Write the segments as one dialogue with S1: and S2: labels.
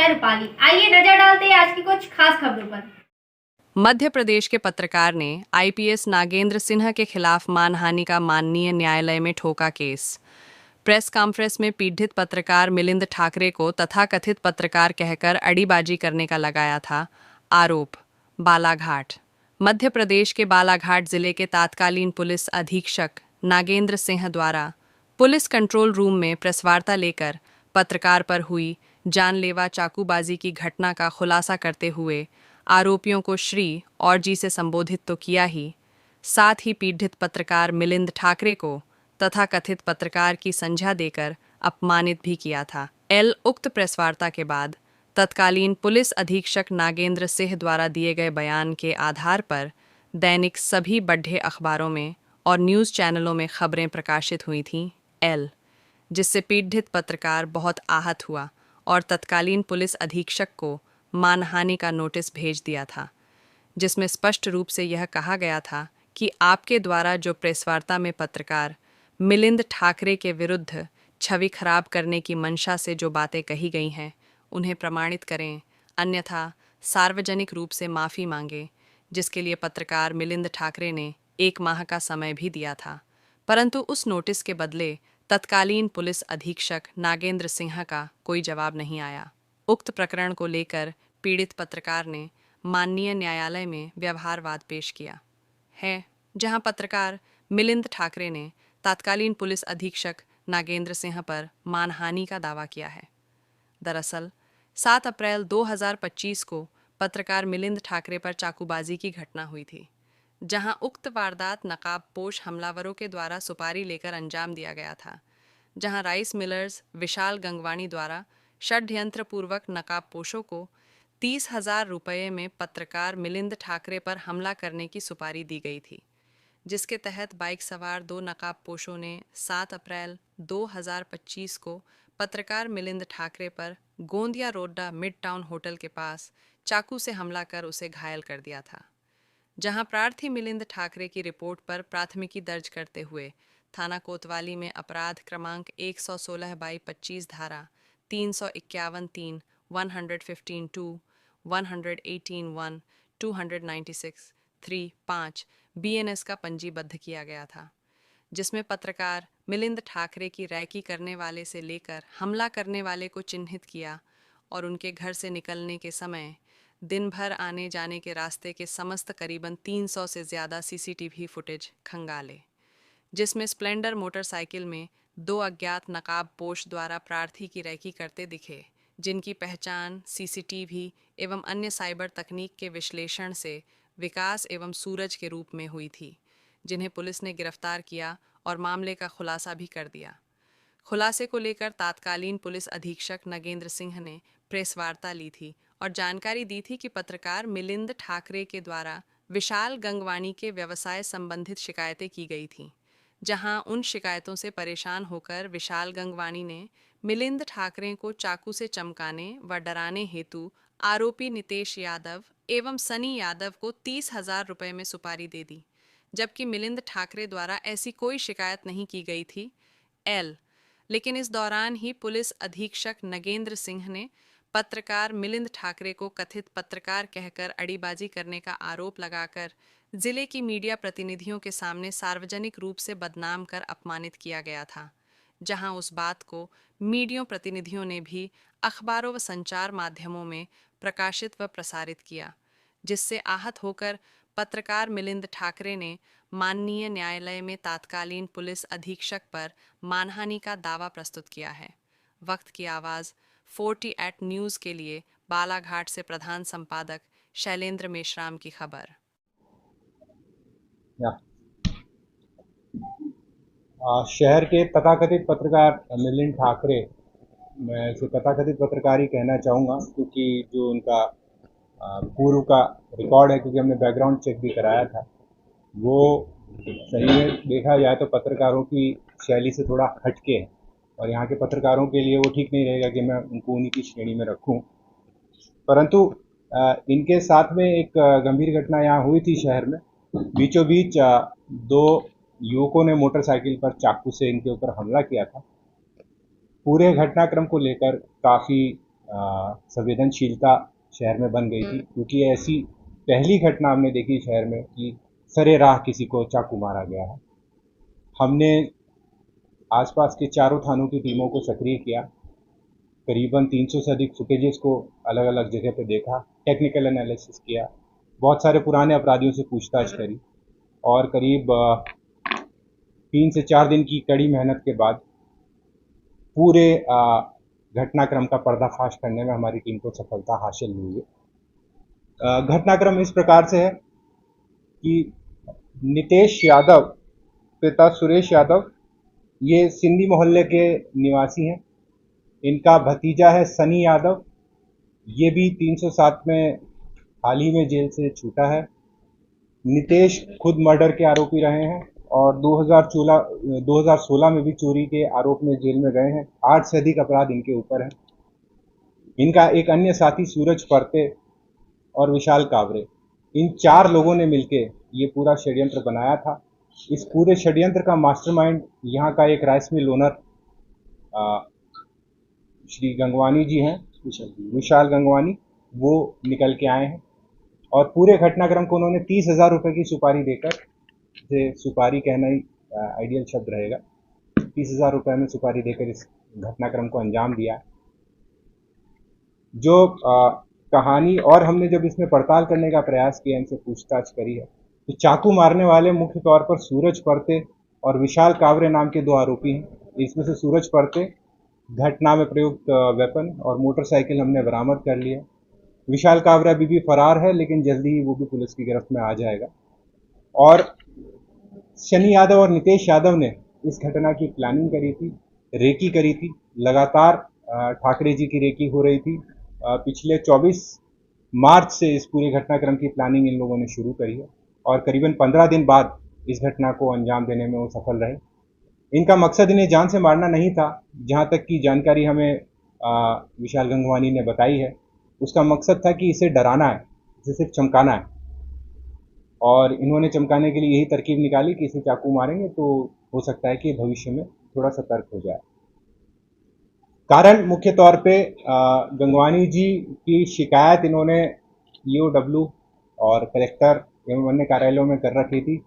S1: मैं रूपाली। आइए नजर डालते हैं आज की कुछ खास खबरों पर।
S2: मध्य प्रदेश के पत्रकार ने आईपीएस नागेंद्र सिन्हा के खिलाफ मानहानि का माननीय न्यायालय में ठोका केस। प्रेस कॉन्फ्रेंस में पीड़ित पत्रकार मिलिंद ठाकरे को तथाकथित पत्रकार कहकर अड़ीबाजी करने का लगाया था आरोप। बालाघाट। मध्य प्रदेश के बालाघाट जिले के तत्कालीन पुलिस अधीक्षक नागेंद्र सिंह द्वारा पुलिस कंट्रोल रूम में प्रेसवार्ता लेकर पत्रकार पर हुई जानलेवा चाकूबाजी की घटना का खुलासा करते हुए आरोपियों को श्री और जी से संबोधित तो किया ही, साथ ही पीड़ित पत्रकार मिलिंद ठाकरे को तथाकथित पत्रकार की संज्ञा देकर अपमानित भी किया था। उक्त प्रेसवार्ता के बाद तत्कालीन पुलिस अधीक्षक नागेंद्र सिंह द्वारा दिए गए बयान के आधार पर दैनिक सभी बड़े अखबारों में और न्यूज़ चैनलों में खबरें प्रकाशित हुई थीं, जिससे पीड़ित पत्रकार बहुत आहत हुआ और तत्कालीन पुलिस अधीक्षक को मानहानि का नोटिस भेज दिया था, जिसमें स्पष्ट रूप से यह कहा गया था कि आपके द्वारा जो प्रेसवार्ता में पत्रकार मिलिंद ठाकरे के विरुद्ध छवि खराब करने की मंशा से जो बातें कही गई हैं उन्हें प्रमाणित करें, अन्यथा सार्वजनिक रूप से माफ़ी मांगे, जिसके लिए पत्रकार मिलिंद ठाकरे ने 1 माह का समय भी दिया था। परंतु उस नोटिस के बदले तत्कालीन पुलिस अधीक्षक नागेंद्र सिन्हा का कोई जवाब नहीं आया। उक्त प्रकरण को लेकर पीड़ित पत्रकार ने माननीय न्यायालय में व्यवहारवाद पेश किया है, जहां पत्रकार मिलिंद ठाकरे ने तत्कालीन पुलिस अधीक्षक नागेंद्र सिंह पर मानहानि का दावा किया है। दरअसल 7 अप्रैल 2025 को पत्रकार मिलिंद ठाकरे पर चाकूबाजी की घटना हुई थी, जहां उक्त वारदात नकाबपोश हमलावरों के द्वारा सुपारी लेकर अंजाम दिया गया था, जहां राइस मिलर्स विशाल गंगवानी द्वारा षड्यंत्रपूर्वक नकाबपोशों को 30,000 रुपये में पत्रकार मिलिंद ठाकरे पर हमला करने की सुपारी दी गई थी, जिसके तहत बाइक सवार 2 नकाबपोशों ने 7 अप्रैल 2025 को पत्रकार मिलिंद ठाकरे पर गोंदिया रोडा मिड टाउन होटल के पास चाकू से हमला कर उसे घायल कर दिया था, जहां प्रार्थी मिलिंद ठाकरे की रिपोर्ट पर प्राथमिकी दर्ज करते हुए थाना कोतवाली में अपराध क्रमांक 116/25 धारा 351(3), 115(2), 118(1), 296(3)(5) BNS का पंजीबद्ध किया गया था, जिसमें पत्रकार मिलिंद ठाकरे की रैकी करने वाले से लेकर हमला करने वाले को चिन्हित किया और उनके घर से निकलने के समय दिन भर आने जाने के रास्ते के समस्त करीबन 300 से ज़्यादा CCTV फुटेज खंगाले, जिसमें स्प्लेंडर मोटरसाइकिल में 2 अज्ञात नकाबपोश द्वारा प्रार्थी की रैकी करते दिखे, जिनकी पहचान CCTV एवं अन्य साइबर तकनीक के विश्लेषण से विकास एवं सूरज के रूप में हुई थी, जिन्हें पुलिस ने गिरफ्तार किया और मामले का खुलासा भी कर दिया। खुलासे को लेकर तत्कालीन पुलिस अधीक्षक नागेंद्र सिंह ने प्रेस वार्ता ली थी और जानकारी दी थी कि पत्रकार मिलिंद ठाकरे के द्वारा विशाल गंगवानी के व्यवसाय संबंधित शिकायतें की गई थीं, जहां उन शिकायतों से परेशान होकर विशाल गंगवानी ने मिलिंद ठाकरे को चाकू से चमकाने व डराने हेतु आरोपी नितेश यादव एवं सनी यादव को 30,000 रुपये में सुपारी दे दी, जबकि मिलिंद ठाकरे द्वारा ऐसी कोई शिकायत नहीं की गई थी। लेकिन इस दौरान ही पुलिस अधीक्षक नागेंद्र सिंह ने पत्रकार मिलिंद ठाकरे को कथित पत्रकार कहकर अड़ीबाजी करने का आरोप लगाकर जिले की मीडिया प्रतिनिधियों के सामने सार्वजनिक रूप से बदनाम कर अपमानित किया गया था, जहां उस बात को मीडिया प्रतिनिधियों ने भी अखबारों व संचार माध्यमों में प्रकाशित व प्रसारित किया, जिससे आहत होकर पत्रकार मिलिंद ठाकरे ने माननीय न्यायालय में तत्कालीन पुलिस अधीक्षक पर मानहानि का दावा प्रस्तुत किया है। वक्त की आवाज़ 48 न्यूज़ के लिए बालाघाट से प्रधान संपादक शैलेंद्र मेश्राम की खबर।
S3: शहर के तथाकथित पत्रकार मिलिंद ठाकरे, मैं इसे तथाकथित पत्रकार ही कहना चाहूँगा क्योंकि जो उनका पूर्व का रिकॉर्ड है, क्योंकि हमने बैकग्राउंड चेक भी कराया था, वो सही में देखा जाए तो पत्रकारों की शैली से थोड़ा हटके है और यहाँ के पत्रकारों के लिए वो ठीक नहीं रहेगा कि मैं उनको उन्हीं की श्रेणी में रखूं। परंतु इनके साथ में एक गंभीर घटना यहाँ हुई थी शहर में। बीचों बीच 2 युवकों ने मोटरसाइकिल पर चाकू से इनके ऊपर हमला किया था। पूरे घटनाक्रम को लेकर काफ़ी संवेदनशीलता शहर में बन गई थी, क्योंकि ऐसी पहली घटना हमने देखी शहर में कि सरेराह किसी को चाकू मारा गया है। हमने आसपास के चारों थानों की टीमों को सक्रिय किया, करीबन 300 से अधिक फुटेजेस को अलग अलग जगह पे देखा, टेक्निकल एनालिसिस किया, बहुत सारे पुराने अपराधियों से पूछताछ करी और करीब 3 से 4 दिन की कड़ी मेहनत के बाद पूरे घटनाक्रम का पर्दाफाश करने में हमारी टीम को सफलता हासिल हुई है। घटनाक्रम इस प्रकार से है कि नितेश यादव पिता सुरेश यादव ये सिंधी मोहल्ले के निवासी हैं। इनका भतीजा है सनी यादव, ये भी 307 में हाल ही में जेल से छूटा है। नितेश खुद मर्डर के आरोपी रहे हैं और 2016 में भी चोरी के आरोप में जेल में गए हैं। 8 से अधिक अपराध इनके ऊपर हैं। इनका एक अन्य साथी सूरज परते और विशाल कावरे, इन 4 लोगों ने मिलकर ये पूरा षड्यंत्र बनाया था। इस पूरे षड्यंत्र का मास्टरमाइंड यहाँ का एक rice mill owner Shri Gangwani ji हैं, विशाल गंगवानी, वो निकल के आए हैं और पूरे घटनाक्रम को उन्होंने 30,000 रुपये की सुपारी देकर, से सुपारी कहना ही आइडियल शब्द रहेगा, 30,000 रुपये में सुपारी देकर इस घटनाक्रम को अंजाम दिया है। जो कहानी और हमने जब इसमें पड़ताल करने का प्रयास किया, इनसे पूछताछ करी है, तो चाकू मारने वाले मुख्य तौर पर सूरज परते और विशाल कावरे नाम के 2 आरोपी हैं। इसमें से सूरज परते घटना में प्रयुक्त वेपन और मोटरसाइकिल हमने बरामद कर लिया। विशाल कावरे अभी भी फरार है, लेकिन जल्दी ही वो भी पुलिस की गिरफ्त में आ जाएगा। और शनि यादव और नितेश यादव ने इस घटना की प्लानिंग करी थी, रेकी करी थी। लगातार ठाकरे जी की रेकी हो रही थी। पिछले 24 मार्च से इस पूरे घटनाक्रम की प्लानिंग इन लोगों ने शुरू करी है और करीबन 15 दिन बाद इस घटना को अंजाम देने में वो सफल रहे। इनका मकसद इन्हें जान से मारना नहीं था, जहाँ तक की जानकारी हमें विशाल गंगवानी ने बताई है। उसका मकसद था कि इसे डराना है, इसे सिर्फ चमकाना है और इन्होंने चमकाने के लिए यही तरकीब निकाली कि इसे चाकू मारेंगे तो हो सकता है कि भविष्य में थोड़ा सतर्क हो जाए। कारण मुख्य तौर पे गंगवानी जी की शिकायत इन्होंने EOW और कलेक्टर एवं अन्य कार्यालयों में कर रखी थी।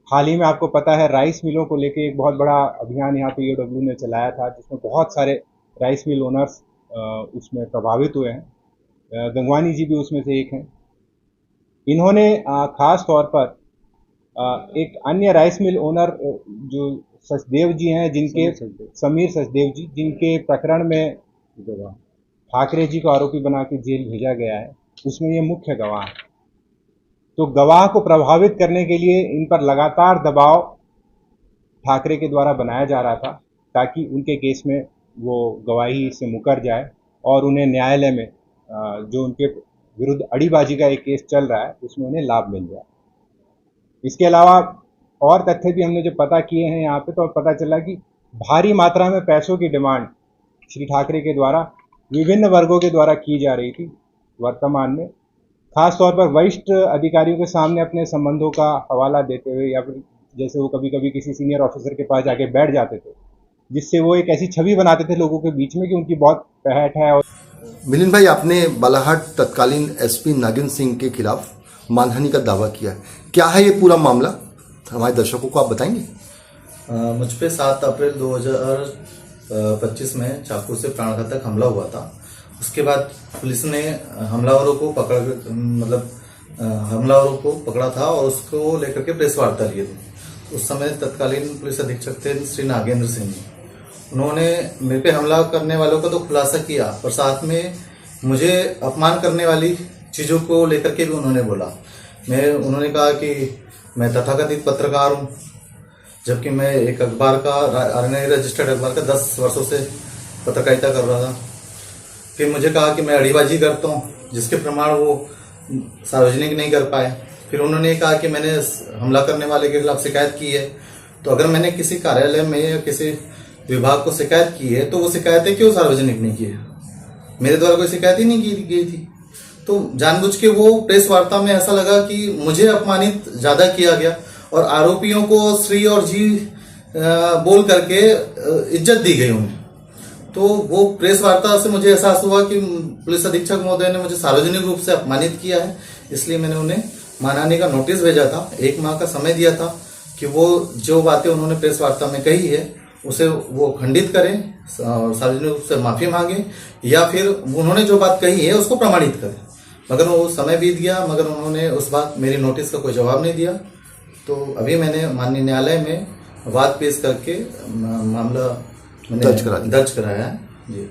S3: हाल ही में आपको पता है राइस मिलों को लेकर एक बहुत बड़ा अभियान यहाँ पे EOW ने चलाया था, जिसमें बहुत सारे राइस मिल ओनर्स उसमें प्रभावित हुए हैं। गंगवानी जी भी उसमें से एक हैं। इन्होंने खास तौर पर एक अन्य राइस मिल ओनर जो सचदेव जी हैं, जिनके समीर सचदेव जी, जिनके प्रकरण में ठाकरे जी को आरोपी बना के जेल भेजा गया है, उसमें ये मुख्य गवाह है। तो गवाह को प्रभावित करने के लिए इन पर लगातार दबाव ठाकरे के द्वारा बनाया जा रहा था, ताकि उनके केस में वो गवाही से मुकर जाए और उन्हें न्यायालय में जो उनके विरुद्ध अड़ीबाजी का एक केस चल रहा है उसमें उन्हें लाभ मिल जाए। इसके अलावा और तथ्य भी हमने जो पता किए हैं यहाँ पे, तो पता चला कि भारी मात्रा में पैसों की डिमांड श्री ठाकरे के द्वारा विभिन्न वर्गों के द्वारा की जा रही थी वर्तमान में, खास तौर पर वरिष्ठ अधिकारियों के सामने अपने संबंधों का हवाला देते हुए, या फिर जैसे वो कभी कभी किसी सीनियर ऑफिसर के पास जाके बैठ जाते थे, जिससे वो एक ऐसी छवि बनाते थे लोगों के बीच में कि उनकी बहुत पहट है। और
S4: मिलिंद भाई, आपने बालाहाट तत्कालीन SP नागिन सिंह के खिलाफ मानहानि का दावा किया, क्या है ये पूरा मामला, हमारे दर्शकों को आप बताएंगे?
S5: मुझ पे 7 अप्रैल 2025 में चाकू से प्राणघातक हमला हुआ था। उसके बाद पुलिस ने हमलावरों को पकड़ा था और उसको लेकर के प्रेस वार्ता लिए थे। उस समय तत्कालीन पुलिस अधीक्षक थे श्री नागेंद्र सिंह जी। उन्होंने मेरे पे हमला करने वालों का तो खुलासा किया, पर साथ में मुझे अपमान करने वाली चीजों को लेकर के भी उन्होंने बोला। उन्होंने कहा कि मैं तथाकथित पत्रकार हूँ, जबकि मैं एक अखबार का रजिस्टर्ड अखबार का 10 वर्षों से पत्रकारिता कर रहा था। फिर मुझे कहा कि मैं अड़ीबाजी करता हूँ, जिसके प्रमाण वो सार्वजनिक नहीं कर पाए। फिर उन्होंने कहा कि मैंने हमला करने वाले के खिलाफ शिकायत की है, तो अगर मैंने किसी कार्यालय में या किसी विभाग को शिकायत की है तो वो शिकायतें क्यों सार्वजनिक नहीं की है? मेरे द्वारा कोई शिकायत ही नहीं की गई थी। तो जानबूझ के वो प्रेस वार्ता में ऐसा लगा कि मुझे अपमानित ज्यादा किया गया और आरोपियों को श्री और जी बोल करके इज्जत दी गई उन्हें। तो वो प्रेस वार्ता से मुझे एहसास हुआ कि पुलिस अधीक्षक महोदय ने मुझे सार्वजनिक रूप से अपमानित किया है, इसलिए मैंने उन्हें मानहानि का नोटिस भेजा था। 1 माह का समय दिया था कि वो जो बातें उन्होंने प्रेस वार्ता में कही है उसे वो खंडित करें और सार्वजनिक रूप से माफी मांगे, या फिर उन्होंने जो बात कही है उसको प्रमाणित करें। मगर वो समय बीत गया, मगर उन्होंने उस बात मेरी नोटिस का कोई जवाब नहीं दिया। तो अभी मैंने माननीय न्यायालय में वाद पेश करके मामला
S4: दर्ज कराया
S5: है जी।